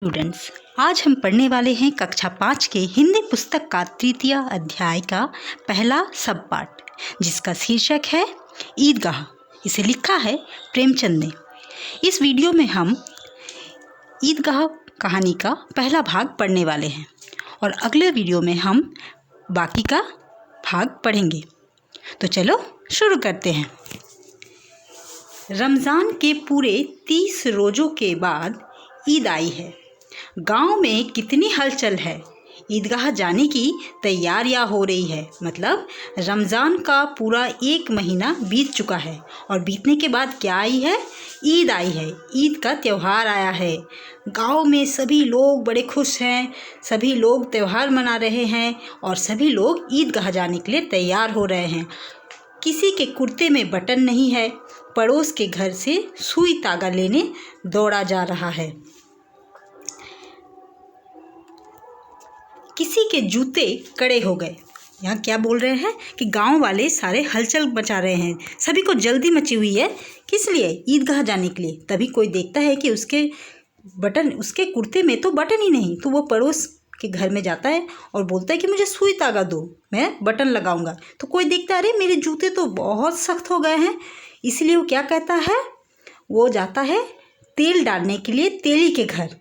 Students, आज हम पढ़ने वाले हैं कक्षा 5 के हिंदी पुस्तक का तृतीय अध्याय का पहला सब पाठ, जिसका शीर्षक है ईदगाह। इसे लिखा है प्रेमचंद ने। इस वीडियो में हम ईदगाह कहानी का पहला भाग पढ़ने वाले हैं और अगले वीडियो में हम बाकी का भाग पढ़ेंगे। तो चलो शुरू करते हैं। रमज़ान के पूरे 30 रोज़ों के बाद ईद आई है। गांव में कितनी हलचल है। ईदगाह जाने की तैयारियां हो रही है। मतलब रमज़ान का पूरा 1 महीना बीत चुका है और बीतने के बाद क्या आई है? ईद आई है। ईद का त्यौहार आया है। गांव में सभी लोग बड़े खुश हैं। सभी लोग त्यौहार मना रहे हैं और सभी लोग ईदगाह जाने के लिए तैयार हो रहे हैं। किसी के कुर्ते में बटन नहीं है। पड़ोस के घर से सुई तागा लेने दौड़ा जा रहा है। किसी के जूते कड़े हो गए। यहाँ क्या बोल रहे हैं कि गांव वाले सारे हलचल मचा रहे हैं। सभी को जल्दी मची हुई है। किस लिए? ईदगाह जाने के लिए। तभी कोई देखता है कि उसके कुर्ते में तो बटन ही नहीं, तो वो पड़ोस के घर में जाता है और बोलता है कि मुझे सुई तागा दो, मैं बटन लगाऊंगा। तो कोई देखता है, अरे मेरे जूते तो बहुत सख्त हो गए हैं। इसलिए वो क्या कहता है? वो जाता है तेल डालने के लिए तेली के घर।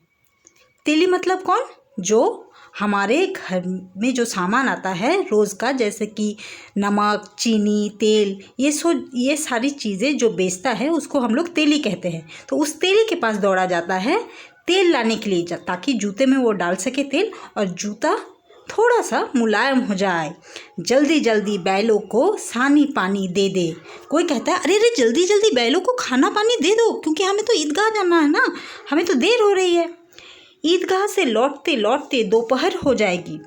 तेली मतलब कौन? जो हमारे घर में जो सामान आता है रोज़ का, जैसे कि नमक, चीनी, तेल, ये सारी चीज़ें जो बेचता है उसको हम लोग तेली कहते हैं। तो उस तेली के पास दौड़ा जाता है तेल लाने के लिए, ताकि जूते में वो डाल सके तेल और जूता थोड़ा सा मुलायम हो जाए। जल्दी जल्दी बैलों को सानी पानी दे दे। कोई कहता है, अरे जल्दी जल्दी बैलों को खाना पानी दे दो, क्योंकि हमें तो ईदगाह जाना है ना, हमें तो देर हो रही है। ईदगाह से लौटते लौटते दोपहर हो जाएगी।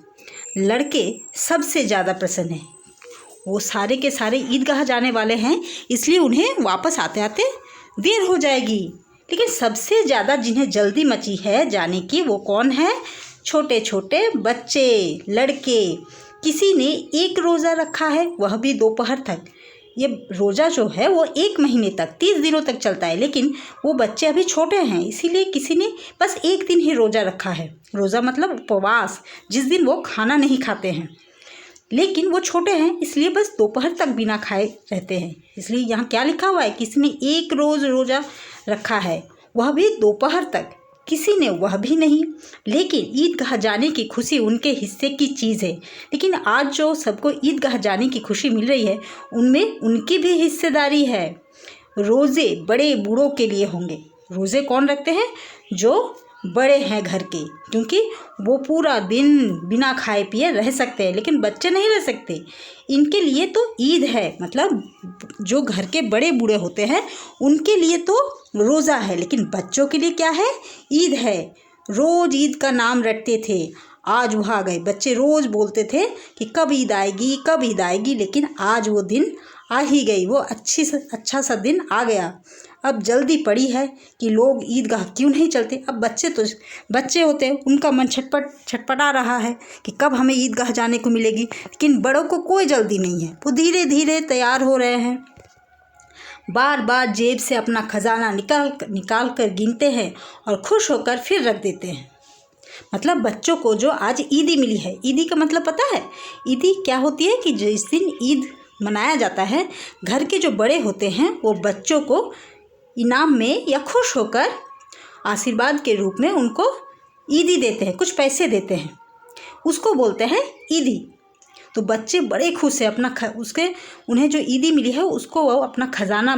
लड़के सबसे ज़्यादा प्रसन्न हैं। वो सारे के सारे ईदगाह जाने वाले हैं, इसलिए उन्हें वापस आते आते देर हो जाएगी। लेकिन सबसे ज़्यादा जिन्हें जल्दी मची है जाने की, वो कौन है? छोटे छोटे बच्चे, लड़के। किसी ने 1 रोज़ा रखा है, वह भी दोपहर तक। ये रोज़ा जो है वो 1 महीने तक, 30 दिनों तक चलता है, लेकिन वो बच्चे अभी छोटे हैं, इसीलिए किसी ने बस 1 दिन ही रोज़ा रखा है। रोज़ा मतलब उपवास, जिस दिन वो खाना नहीं खाते हैं। लेकिन वो छोटे हैं, इसलिए बस दोपहर तक बिना खाए रहते हैं। इसलिए यहाँ क्या लिखा हुआ है? किसी ने 1 रोज़ रोज़ा रखा है, वह भी दोपहर तक। किसी ने वह भी नहीं। लेकिन ईदगाह जाने की खुशी उनके हिस्से की चीज़ है। लेकिन आज जो सबको ईदगाह जाने की खुशी मिल रही है, उनमें उनकी भी हिस्सेदारी है। रोज़े बड़े बूढ़ों के लिए होंगे। रोज़े कौन रखते हैं? जो बड़े हैं घर के, क्योंकि वो पूरा दिन बिना खाए पिए रह सकते हैं, लेकिन बच्चे नहीं रह सकते। इनके लिए तो ईद है। मतलब जो घर के बड़े बूढ़े होते हैं उनके लिए तो रोज़ा है, लेकिन बच्चों के लिए क्या है? ईद है। रोज़ ईद का नाम रटते थे, आज वह आ गए। बच्चे रोज़ बोलते थे कि कब ईद आएगी, कब ईद आएगी, लेकिन आज वो दिन आ ही गई। वो अच्छा सा दिन आ गया। अब जल्दी पड़ी है कि लोग ईदगाह क्यों नहीं चलते। अब बच्चे होते हैं, उनका मन छटपटा रहा है कि कब हमें ईदगाह जाने को मिलेगी। लेकिन बड़ों को कोई जल्दी नहीं है, वो धीरे धीरे तैयार हो रहे हैं। बार बार जेब से अपना खजाना निकाल कर गिनते हैं और खुश होकर फिर रख देते हैं। मतलब बच्चों को जो आज ईदी मिली है। ईदी का मतलब पता है? ईदी क्या होती है कि जिस दिन ईद मनाया जाता है, घर के जो बड़े होते हैं वो बच्चों को इनाम में या खुश होकर आशीर्वाद के रूप में उनको ईदी देते हैं, कुछ पैसे देते हैं, उसको बोलते हैं ईदी। तो बच्चे बड़े खुश हैं। उन्हें जो ईदी मिली है उसको वो अपना खजाना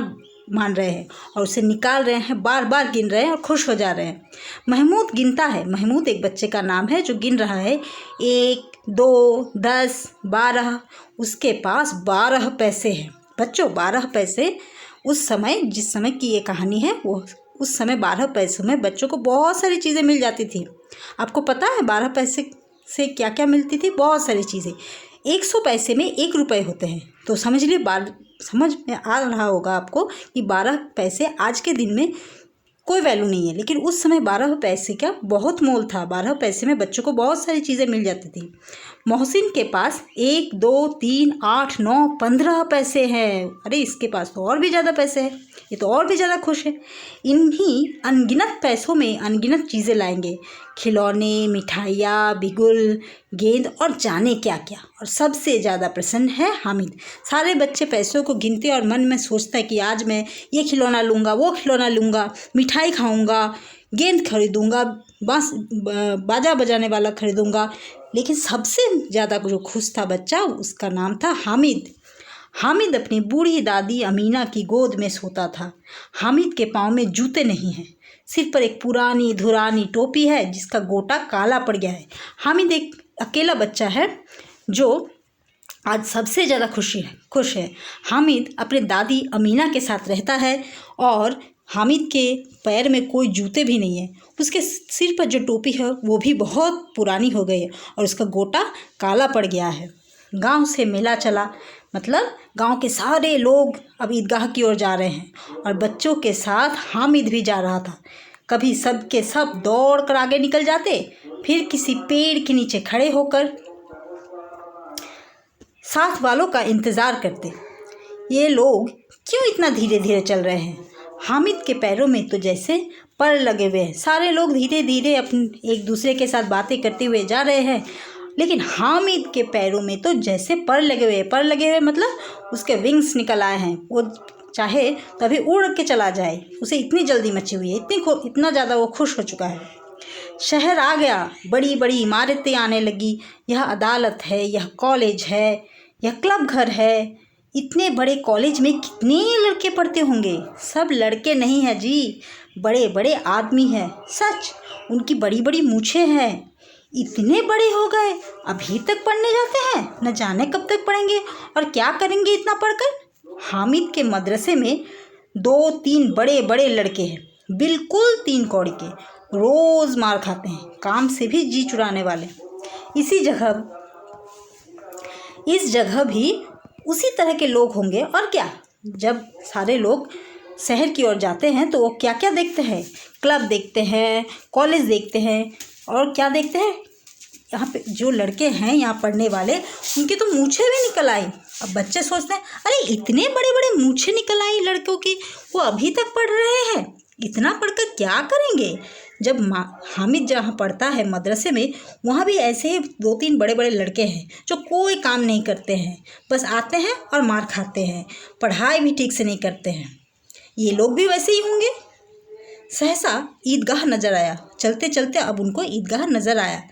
मान रहे हैं और उसे निकाल रहे हैं, बार बार गिन रहे हैं और खुश हो जा रहे हैं। महमूद गिनता है। महमूद एक बच्चे का नाम है जो गिन रहा है 1, 2, 10, 12। उसके पास 12 पैसे हैं। बच्चों, 12 पैसे उस समय, जिस समय की ये कहानी है, वो उस समय 12 पैसों में बच्चों को बहुत सारी चीज़ें मिल जाती थी। आपको पता है 12 पैसे से क्या क्या मिलती थी? बहुत सारी चीज़ें। 100 पैसे में 1 रुपये होते हैं। तो समझ लिए, समझ में आ रहा होगा आपको कि 12 पैसे आज के दिन में कोई वैल्यू नहीं है, लेकिन उस समय 12 पैसे का बहुत मोल था। 12 पैसे में बच्चों को बहुत सारी चीज़ें मिल जाती थी। मोहसिन के पास 1, 2, 3, 8, 9, 15 पैसे हैं। अरे इसके पास तो और भी ज़्यादा पैसे हैं, ये तो और भी ज़्यादा खुश है। इन्हीं अनगिनत पैसों में अनगिनत चीज़ें लाएंगे। खिलौने, मिठाइयाँ, बिगुल, गेंद और जाने क्या क्या। और सबसे ज़्यादा प्रसन्न है हामिद। सारे बच्चे पैसों को गिनते और मन में सोचता है कि आज मैं ये खिलौना लूँगा, वो खिलौना लूँगा, मिठाई खाऊँगा, गेंद खरीदूँगा, बाजा बजाने वाला खरीदूँगा। लेकिन सबसे ज़्यादा जो खुश था बच्चा, उसका नाम था हामिद। हामिद अपनी बूढ़ी दादी अमीना की गोद में सोता था। हामिद के पाँव में जूते नहीं हैं, सिर पर एक पुरानी धुरानी टोपी है जिसका गोटा काला पड़ गया है। हामिद एक अकेला बच्चा है जो आज सबसे ज़्यादा खुश है। हामिद अपने दादी अमीना के साथ रहता है और हामिद के पैर में कोई जूते भी नहीं है। उसके सिर पर जो टोपी है वो भी बहुत पुरानी हो गई है और उसका गोटा काला पड़ गया है। गांव से मेला चला, मतलब गांव के सारे लोग अब ईदगाह की ओर जा रहे हैं और बच्चों के साथ हामिद भी जा रहा था। कभी सब के सब दौड़ कर आगे निकल जाते, फिर किसी पेड़ के नीचे खड़े होकर साथ वालों का इंतज़ार करते। ये लोग क्यों इतना धीरे धीरे चल रहे हैं? हामिद के पैरों में तो जैसे पर लगे हुए हैं। सारे लोग धीरे धीरे अपने एक दूसरे के साथ बातें करते हुए जा रहे हैं, लेकिन हामिद के पैरों में तो जैसे पर लगे हुए मतलब उसके विंग्स निकल आए हैं। वो चाहे तभी उड़ के चला जाए, उसे इतनी जल्दी मची हुई है, इतना ज़्यादा वो खुश हो चुका है। शहर आ गया, बड़ी बड़ी इमारतें आने लगी। यह अदालत है, यह कॉलेज है, यह क्लब घर है। इतने बड़े कॉलेज में कितने लड़के पढ़ते होंगे? सब लड़के नहीं हैं जी, बड़े बड़े आदमी हैं। सच, उनकी बड़ी बड़ी मूछें हैं। इतने बड़े हो गए, अभी तक पढ़ने जाते हैं, न जाने कब तक पढ़ेंगे और क्या करेंगे इतना पढ़कर। हामिद के मदरसे में 2-3 बड़े बड़े लड़के हैं, बिल्कुल 3 कौड़ी के, रोज़ मार खाते हैं, काम से भी जी चुराने वाले। इस जगह भी उसी तरह के लोग होंगे और क्या। जब सारे लोग शहर की ओर जाते हैं तो वो क्या क्या देखते हैं? क्लब देखते हैं, कॉलेज देखते हैं और क्या देखते हैं? यहाँ पे जो लड़के हैं यहाँ पढ़ने वाले, उनकी तो मूछें भी निकल आई। अब बच्चे सोचते हैं, अरे इतने बड़े बड़े मूछें निकल आई लड़कों की, वो अभी तक पढ़ रहे हैं, इतना पढ़कर क्या करेंगे? जब हामिद जहाँ पढ़ता है मदरसे में, वहाँ भी ऐसे ही 2-3 बड़े बड़े लड़के हैं जो कोई काम नहीं करते हैं, बस आते हैं और मार खाते हैं, पढ़ाई भी ठीक से नहीं करते हैं। ये लोग भी वैसे ही होंगे। सहसा ईदगाह नज़र आया। चलते चलते अब उनको ईदगाह नज़र आया।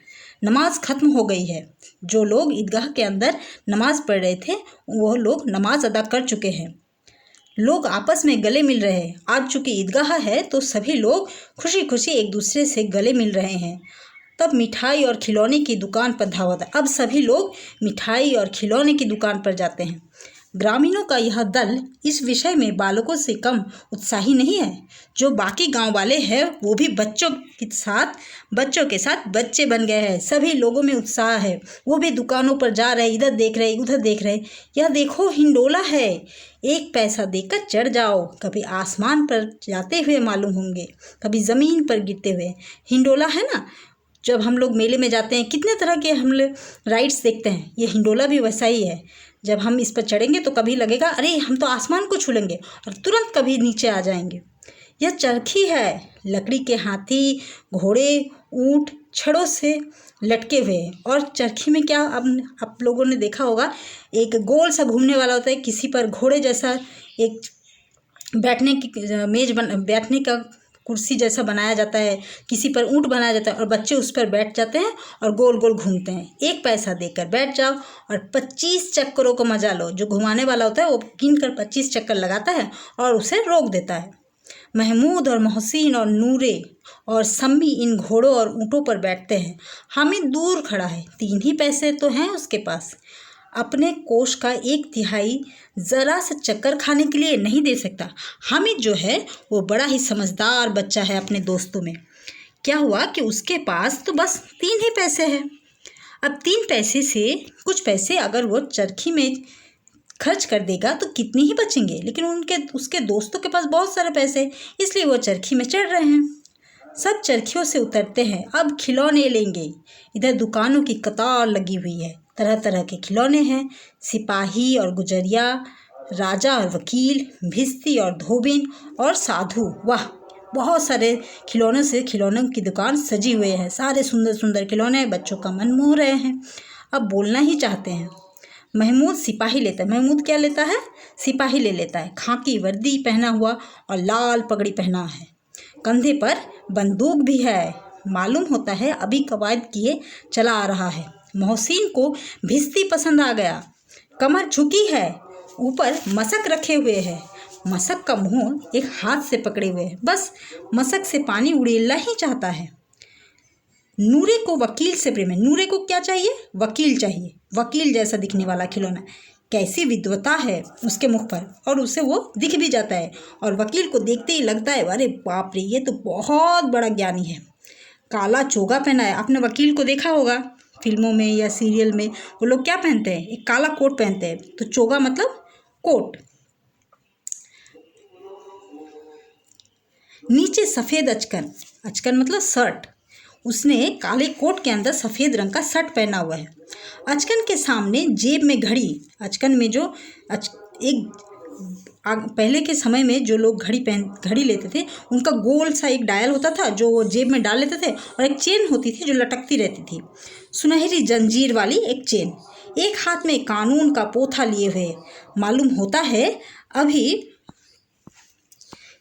नमाज ख़त्म हो गई है। जो लोग ईदगाह के अंदर नमाज़ पढ़ रहे थे, वो लोग नमाज अदा कर चुके हैं। लोग आपस में गले मिल रहे हैं। आज चूँकि ईदगाह है तो सभी लोग खुशी खुशी एक दूसरे से गले मिल रहे हैं। तब मिठाई और खिलौने की दुकान पर धावा था। अब सभी लोग मिठाई और खिलौने की दुकान पर जाते हैं। ग्रामीणों का यह दल इस विषय में बालकों से कम उत्साही नहीं है। जो बाकी गांव वाले हैं वो भी बच्चों के साथ बच्चे बन गए हैं। सभी लोगों में उत्साह है। वो भी दुकानों पर जा रहे, इधर देख रहे, उधर देख रहे। यह देखो, हिंडोला है, 1 पैसा देकर चढ़ जाओ। कभी आसमान पर जाते हुए मालूम होंगे, कभी ज़मीन पर गिरते हुए। हिंडोला है ना, जब हम लोग मेले में जाते हैं कितने तरह के हम लोग राइड्स देखते हैं। ये हिंडोला भी वैसा ही है। जब हम इस पर चढ़ेंगे तो कभी लगेगा अरे हम तो आसमान को छू लेंगे, और तुरंत कभी नीचे आ जाएंगे। यह चरखी है, लकड़ी के हाथी, घोड़े, ऊँट छड़ों से लटके हुए हैं। और चरखी में क्या, अब आप लोगों ने देखा होगा, एक गोल सा घूमने वाला होता है, किसी पर घोड़े जैसा एक बैठने का कुर्सी जैसा बनाया जाता है, किसी पर ऊँट बनाया जाता है और बच्चे उस पर बैठ जाते हैं और गोल गोल घूमते हैं। 1 पैसा देकर बैठ जाओ और 25 चक्करों को मजा लो। जो घुमाने वाला होता है वो गिन कर 25 चक्कर लगाता है और उसे रोक देता है। महमूद और मोहसिन और नूरे और सम्मी इन घोड़ों और ऊँटों पर बैठते हैं। हामिद दूर खड़ा है, 3 ही पैसे तो हैं उसके पास। अपने कोष का 1/3 ज़रा सा चक्कर खाने के लिए नहीं दे सकता। हामिद जो है वो बड़ा ही समझदार बच्चा है अपने दोस्तों में। क्या हुआ कि उसके पास तो बस 3 ही पैसे हैं। अब 3 पैसे से कुछ पैसे अगर वो चरखी में खर्च कर देगा तो कितने ही बचेंगे, लेकिन उसके दोस्तों के पास बहुत सारे पैसे, इसलिए वो चरखी में चढ़ रहे हैं। सब चरखियों से उतरते हैं, अब खिलौने लेंगे। इधर दुकानों की कतार लगी हुई है, तरह तरह के खिलौने हैं। सिपाही और गुजरिया, राजा और वकील, भिस्ती और धोबिन और साधु। वाह, बहुत सारे खिलौनों से खिलौनों की दुकान सजी हुई है। सारे सुंदर सुंदर खिलौने बच्चों का मन मोह रहे हैं। अब बोलना ही चाहते हैं। महमूद सिपाही लेता है। महमूद क्या लेता है? सिपाही ले लेता है। खाकी वर्दी पहना हुआ और लाल पगड़ी पहना है। कंधे पर बंदूक भी है। मालूम होता है अभी कवायद किए चला आ रहा है। मोहसिन को भिश्ती पसंद आ गया। कमर झुकी है, ऊपर मशक रखे हुए है। मशक का मुंह एक हाथ से पकड़े हुए है, बस मशक से पानी उड़ेलना ही चाहता है। नूरे को वकील से प्रेम है। नूरे को क्या चाहिए? वकील चाहिए। वकील जैसा दिखने वाला खिलौना। कैसी विद्वता है उसके मुख पर, और उसे वो दिख भी जाता है। और वकील को देखते ही लगता है अरे बाप रे, ये तो बहुत बड़ा ज्ञानी है। काला चोगा पहना है। आपने वकील को देखा होगा फिल्मों में या सीरियल में, वो लोग क्या पहनते हैं? एक काला कोट पहनते हैं। तो चोगा मतलब कोट। नीचे सफ़ेद अचकन। अचकन मतलब शर्ट। उसने काले कोट के अंदर सफ़ेद रंग का शर्ट पहना हुआ है। अचकन के सामने जेब में घड़ी। अचकन में जो पहले के समय में जो लोग घड़ी लेते थे, उनका गोल सा एक डायल होता था जो वो जेब में डाल लेते थे, और एक चेन होती थी जो लटकती रहती थी, सुनहरी जंजीर वाली एक चेन। एक हाथ में कानून का पोथा लिए हुए। मालूम होता है अभी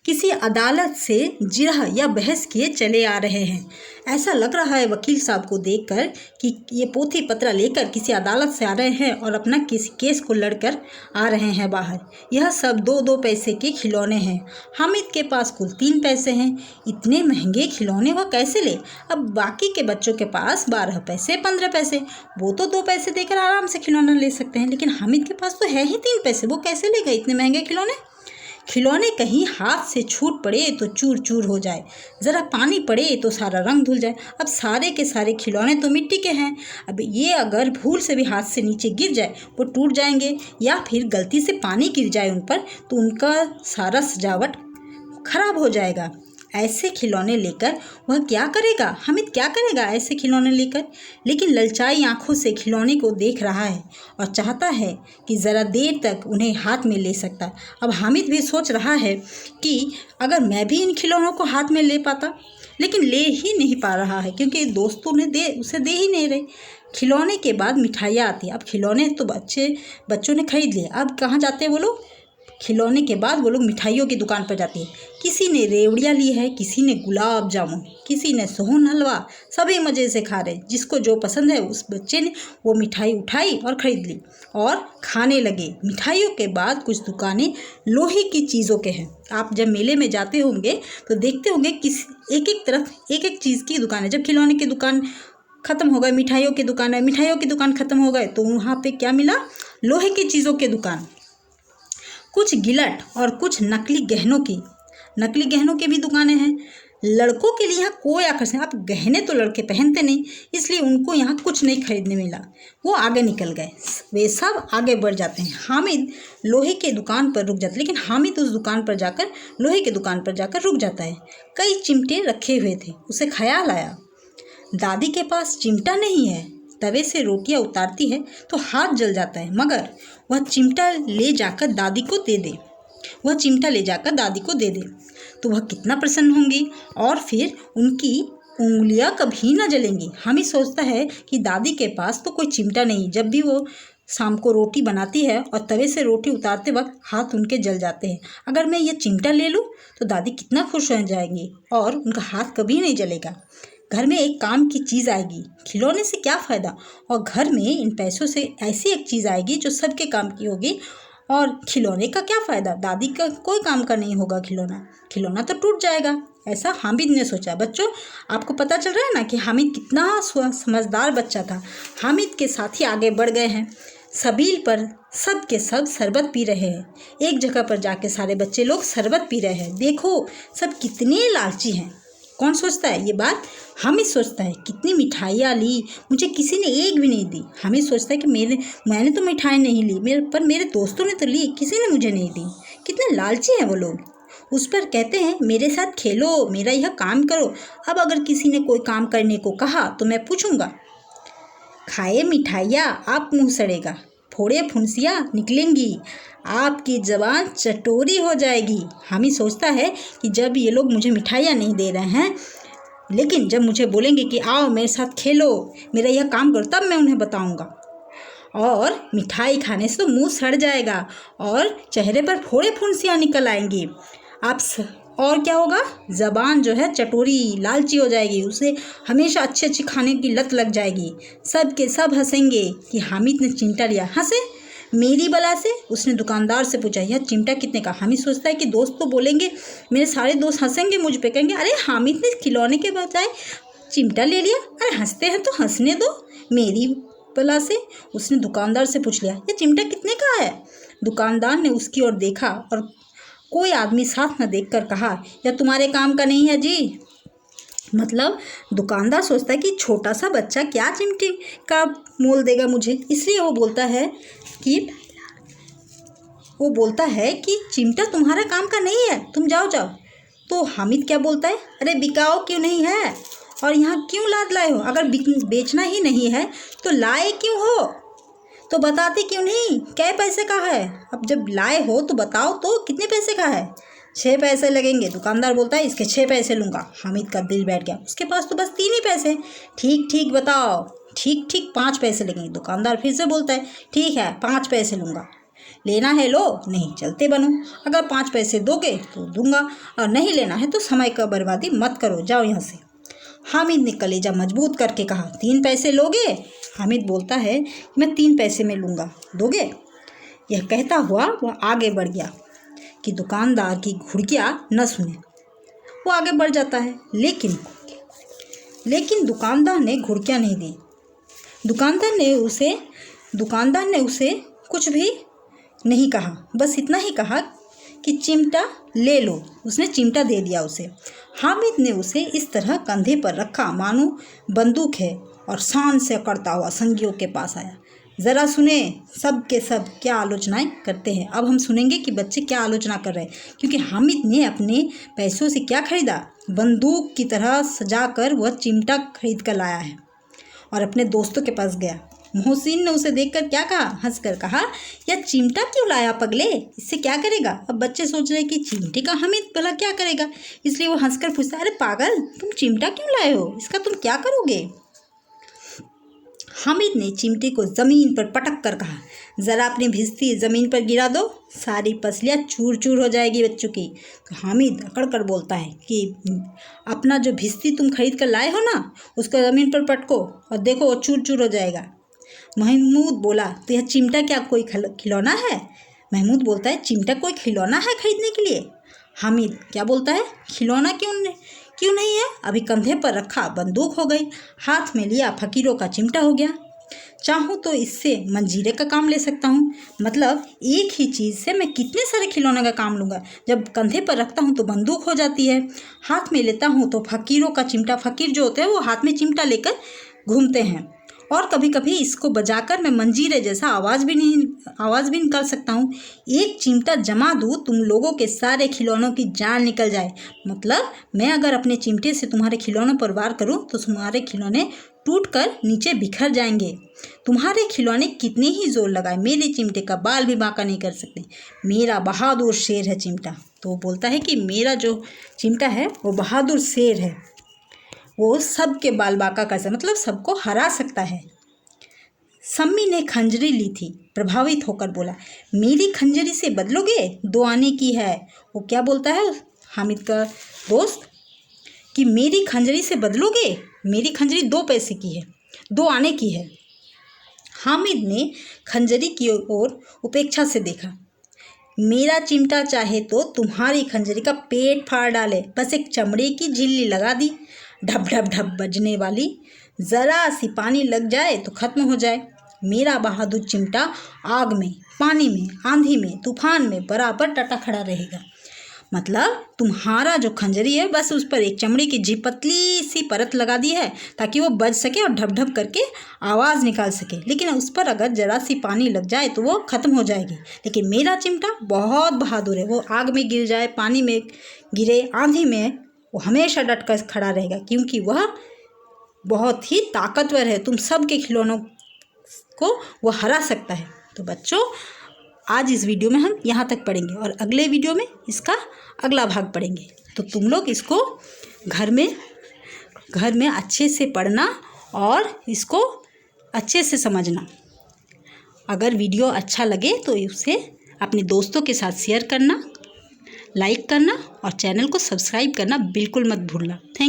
किसी अदालत से जिरह या बहस किए चले आ रहे हैं। ऐसा लग रहा है वकील साहब को देखकर कि ये पोथी पत्रा लेकर किसी अदालत से आ रहे हैं और अपना किसी केस को लड़कर आ रहे हैं बाहर। यह सब 2-2 पैसे के खिलौने हैं। हामिद के पास कुल 3 पैसे हैं। इतने महंगे खिलौने वह कैसे ले? अब बाकी के बच्चों के पास 12 पैसे, 15 पैसे, वो तो 2 पैसे देकर आराम से खिलौना ले सकते हैं, लेकिन हामिद के पास तो है ही 3 पैसे। वो कैसे लेगा इतने महंगे खिलौने? खिलौने कहीं हाथ से छूट पड़े तो चूर चूर हो जाए, ज़रा पानी पड़े तो सारा रंग धुल जाए। अब सारे के सारे खिलौने तो मिट्टी के हैं। अब ये अगर भूल से भी हाथ से नीचे गिर जाए वो टूट जाएंगे, या फिर गलती से पानी गिर जाए उन पर तो उनका सारा सजावट खराब हो जाएगा। ऐसे खिलौने लेकर वह क्या करेगा? हामिद क्या करेगा ऐसे खिलौने लेकर? लेकिन ललचाई आंखों से खिलौने को देख रहा है और चाहता है कि ज़रा देर तक उन्हें हाथ में ले सकता। अब हामिद भी सोच रहा है कि अगर मैं भी इन खिलौनों को हाथ में ले पाता, लेकिन ले ही नहीं पा रहा है क्योंकि दोस्तों ने उसे दे ही नहीं रहे। खिलौने के बाद मिठाइयाँ आती हैं। अब खिलौने तो बच्चों ने खरीद लिए। अब कहाँ जाते हैं वो लोग? खिलौने के बाद वो लोग मिठाइयों की दुकान पर जाते हैं। किसी ने रेवड़ियाँ ली है, किसी ने गुलाब जामुन, किसी ने सोहन हलवा। सभी मज़े से खा रहे। जिसको जो पसंद है उस बच्चे ने वो मिठाई उठाई और ख़रीद ली और खाने लगे। मिठाइयों के बाद कुछ दुकानें लोहे की चीज़ों के हैं। आप जब मेले में जाते होंगे तो देखते होंगे एक एक तरफ एक एक चीज़ की दुकान है। जब खिलौने की दुकान ख़त्म हो गए, मिठाइयों की दुकान है, मिठाइयों की दुकान ख़त्म हो गए तो वहाँ पर क्या मिला? लोहे की चीज़ों की दुकान। कुछ गिलट और कुछ नकली गहनों की भी दुकानें हैं। लड़कों के लिए यहाँ कोई आकर्षण। अब गहने तो लड़के पहनते नहीं, इसलिए उनको यहाँ कुछ नहीं खरीदने मिला। वो आगे निकल गए। वे सब आगे बढ़ जाते हैं। हामिद लोहे के दुकान पर रुक जाता है, लेकिन हामिद उस दुकान पर जाकर लोहे की दुकान पर जाकर रुक जाता है। कई चिमटे रखे हुए थे। उसे ख्याल आया दादी के पास चिमटा नहीं है। तवे से रोटियां उतारती है तो हाथ जल जाता है, मगर वह चिमटा ले जाकर दादी को दे दे तो वह कितना प्रसन्न होंगी और फिर उनकी उंगलियां कभी ना जलेंगी। हामिद सोचता है कि दादी के पास तो कोई चिमटा नहीं। जब भी वो शाम को रोटी बनाती है और तवे से रोटी उतारते वक्त हाथ उनके जल जाते हैं। अगर मैं ये चिमटा ले लूँ तो दादी कितना खुश हो जाएंगी और उनका हाथ कभी नहीं जलेगा। घर में एक काम की चीज़ आएगी। खिलौने से क्या फ़ायदा, और घर में इन पैसों से ऐसी एक चीज़ आएगी जो सबके काम की होगी, और खिलौने का क्या फ़ायदा? दादी का कोई काम का नहीं होगा खिलौना तो टूट जाएगा। ऐसा हामिद ने सोचा। बच्चों, आपको पता चल रहा है ना कि हामिद कितना समझदार बच्चा था। हामिद के साथी आगे बढ़ गए हैं। सबील पर सब के सब शरबत पी रहे हैं। एक जगह पर जाके सारे बच्चे लोग शरबत पी रहे हैं। देखो सब कितने लालची हैं। कौन सोचता है ये बात? हामिद सोचता है कितनी मिठाइयाँ ली, मुझे किसी ने एक भी नहीं दी। हामिद सोचता है कि मैंने तो मिठाई नहीं ली, पर मेरे दोस्तों ने तो ली, किसी ने मुझे नहीं दी। कितने लालची हैं वो लोग। उस पर कहते हैं मेरे साथ खेलो, मेरा यह काम करो। अब अगर किसी ने कोई काम करने को कहा तो मैं पूछूंगा, खाए मिठाइयाँ आप मुँह सड़ेगा। फोड़े फुंसियाँ निकलेंगी, आपकी ज़बान चटोरी हो जाएगी। हामिद सोचता है कि जब ये लोग मुझे मिठाइयाँ नहीं दे रहे हैं, लेकिन जब मुझे बोलेंगे कि आओ मेरे साथ खेलो, मेरा यह काम करो, तब मैं उन्हें बताऊंगा। और मिठाई खाने से तो मुंह सड़ जाएगा और चेहरे पर फोड़े फुंसियाँ निकल आएंगी। और क्या होगा, ज़बान जो है चटोरी लालची हो जाएगी, उसे हमेशा अच्छे अच्छे खाने की लत लग जाएगी। सब के सब हंसेंगे कि हामिद ने चिमटा लिया। हंसे मेरी बला से। उसने दुकानदार से पूछा, यह चिमटा कितने का? हामिद सोचता है कि दोस्त तो बोलेंगे, मेरे सारे दोस्त हंसेंगे मुझ पे, कहेंगे अरे हामिद ने खिलौने के बजाय चिमटा ले लिया। अरे हंसते हैं तो हंसने दो, मेरी बला से। उसने दुकानदार से पूछ लिया, यह चिमटा कितने का है? दुकानदार ने उसकी ओर देखा और कोई आदमी साथ न देखकर कहा, यह तुम्हारे काम का नहीं है जी। मतलब दुकानदार सोचता है कि छोटा सा बच्चा क्या चिमटे का मोल देगा मुझे, इसलिए वो बोलता है कि चिमटा तुम्हारा काम का नहीं है, तुम जाओ जाओ। तो हामिद क्या बोलता है, अरे बिकाओ क्यों नहीं है और यहाँ क्यों लाद लाए हो? अगर बेचना ही नहीं है तो लाए क्यों हो? तो बताते क्यों नहीं, क्या पैसे का है? अब जब लाए हो तो बताओ तो कितने पैसे का है? 6 पैसे लगेंगे। दुकानदार बोलता है, इसके 6 पैसे लूँगा। हामिद का दिल बैठ गया, उसके पास तो बस 3 ही पैसे। ठीक ठीक बताओ। ठीक ठीक 5 पैसे लगेंगे। दुकानदार फिर से बोलता है, ठीक है 5 पैसे लूँगा। लेना है लो, नहीं चलते बनो। अगर 5 पैसे दोगे तो दूंगा, और नहीं लेना है तो समय का बर्बादी मत करो, जाओ यहाँ से। हामिद ने कलेजा मजबूत करके कहा, 3 पैसे लोगे? हामिद बोलता है, मैं 3 पैसे में लूँगा, दोगे? यह कहता हुआ वह आगे बढ़ गया कि दुकानदार की घुड़कियाँ न सुने। वो आगे बढ़ जाता है, लेकिन दुकानदार ने घुड़कियाँ नहीं दी। दुकानदार ने उसे कुछ भी नहीं कहा, बस इतना ही कहा कि चिमटा ले लो। उसने चिमटा दे दिया उसे। हामिद ने उसे इस तरह कंधे पर रखा मानो बंदूक है और शान से अकड़ता हुआ संगियों के पास आया। ज़रा सुने सब के सब क्या आलोचनाएं करते हैं। अब हम सुनेंगे कि बच्चे क्या आलोचना कर रहे हैं, क्योंकि हामिद ने अपने पैसों से क्या खरीदा, बंदूक की तरह सजा कर वह चिमटा खरीद कर लाया है और अपने दोस्तों के पास गया। मोहसिन ने उसे देखकर क्या कहा, हंसकर कहा, यह चिमटा क्यों लाया पगले, इससे क्या करेगा? अब बच्चे सोच रहे हैं कि चिमटे का हामिद भला क्या करेगा, इसलिए वो हंसकर पूछता, अरे पागल, तुम चिमटा क्यों लाए हो, इसका तुम क्या करोगे? हामिद ने चिमटे को ज़मीन पर पटक कर कहा, ज़रा अपनी भिस्ती ज़मीन पर गिरा दो, सारी पसलियाँ चूर चूर हो जाएगी बच्चों की। तो हामिद अकड़ कर बोलता है कि अपना जो भिस्ती तुम खरीद कर लाए हो ना, उसको ज़मीन पर पटको और देखो वो चूर चूर हो जाएगा। महमूद बोला, तो यह चिमटा क्या कोई खिलौना है? महमूद बोलता है, चिमटा कोई खिलौना है खरीदने के लिए? हामिद क्या बोलता है, खिलौना क्यों नहीं है, अभी कंधे पर रखा बंदूक हो गई, हाथ में लिया फकीरों का चिमटा हो गया। चाहूँ तो इससे मंजीरे का काम ले सकता हूँ। मतलब एक ही चीज़ से मैं कितने सारे खिलौनों का काम लूँगा। जब कंधे पर रखता हूँ तो बंदूक हो जाती है, हाथ में लेता हूँ तो फकीरों का चिमटा, फकीर जो होते हैं वो हाथ में चिमटा लेकर घूमते हैं, और कभी कभी इसको बजाकर मैं मंजीरे जैसा आवाज़ भी निकाल सकता हूँ। एक चिमटा जमा दूँ तुम लोगों के सारे खिलौनों की जान निकल जाए। मतलब मैं अगर अपने चिमटे से तुम्हारे खिलौनों पर वार करूँ तो तुम्हारे खिलौने टूटकर नीचे बिखर जाएंगे। तुम्हारे खिलौने कितने ही जोर लगाए, मेरे चिमटे का बाल भी बांका नहीं कर सकते। मेरा बहादुर शेर है चिमटा। तो वो बोलता है कि मेरा जो चिमटा है वो बहादुर शेर है, वो सबके बाल बांका कर सकता, मतलब सबको हरा सकता है। सम्मी ने खंजरी ली थी, प्रभावित होकर बोला, मेरी खंजरी से बदलोगे, 2 आने की है। वो क्या बोलता है हामिद का दोस्त कि मेरी खंजरी से बदलोगे, मेरी खंजरी 2 पैसे की है, 2 आने की है। हामिद ने खंजरी की ओर उपेक्षा से देखा। मेरा चिमटा चाहे तो तुम्हारी खंजरी का पेट फाड़ डाले, बस एक चमड़े की झिल्ली लगा दी, ढप ढप ढप बजने वाली, ज़रा सी पानी लग जाए तो ख़त्म हो जाए। मेरा बहादुर चिमटा आग में, पानी में, आंधी में, तूफान में बराबर टटा खड़ा रहेगा। मतलब तुम्हारा जो खंजरी है बस उस पर एक चमड़ी की पतली सी परत लगा दी है ताकि वो बज सके और ढप ढप करके आवाज़ निकाल सके, लेकिन उस पर अगर ज़रा सी पानी लग जाए तो वो ख़त्म हो जाएगी। लेकिन मेरा चिमटा बहुत बहादुर है, वो आग में गिर जाए, पानी में गिरे, आंधी में, वो हमेशा डट कर खड़ा रहेगा, क्योंकि वह बहुत ही ताकतवर है। तुम सब के खिलौनों को वो हरा सकता है। तो बच्चों आज इस वीडियो में हम यहाँ तक पढ़ेंगे और अगले वीडियो में इसका अगला भाग पढ़ेंगे। तो तुम लोग इसको घर में अच्छे से पढ़ना और इसको अच्छे से समझना। अगर वीडियो अच्छा लगे तो उसे अपने दोस्तों के साथ शेयर करना, लाइक करना और चैनल को सब्सक्राइब करना बिल्कुल मत भूलना। थैंक